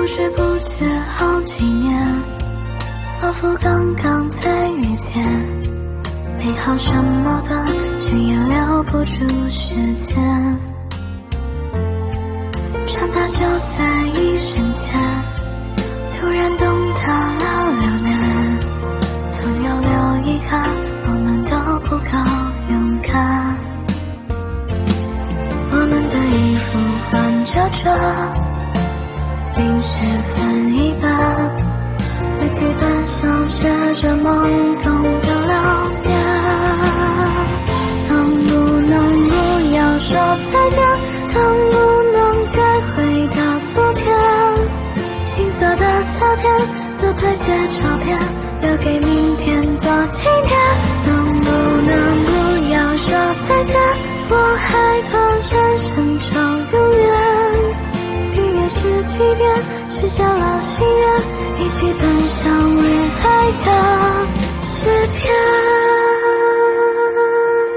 不知不觉好几年，仿佛刚刚才遇见，美好这么短，却也留不住时间。长大就在一瞬间，突然懂得了留恋，总有留遗憾，我们都不够勇敢。我们的衣服换着穿，零时分一半，笔记本上写着懵懂的留言。能不能不要说再见，能不能再回到昨天，青涩的夏天的拍些照片，留给明天做纪念。能不能不要说再见，我害怕转身就永远。毕业时起点，实现了心愿，一起奔向未来。